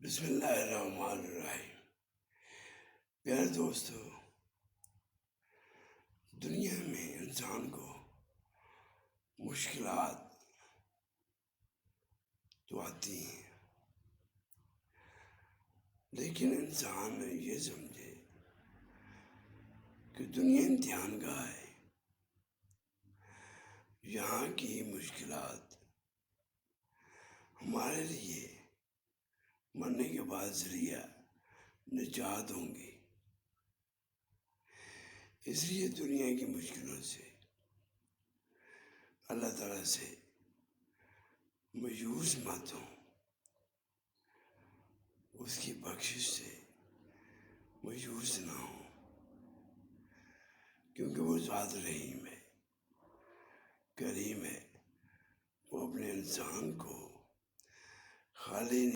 بسم اللہ الرحمن الرحیم۔ پیارے دوستو، دنیا میں انسان کو مشکلات تو آتی ہیں، لیکن انسان یہ سمجھے کہ دنیا امتحان گاہ ہے۔ یہاں کی مشکلات ہمارے لیے مرنے کے بعد ذریعہ نجات ہوں گی۔ اس لیے دنیا کی مشکلوں سے اللہ تعالیٰ سے مایوس مت ہوں، اس کی بخشش سے مایوس نہ ہوں، کیونکہ وہ ذات رحیم ہے، کریم ہے۔ وہ اپنے انسان کو خالی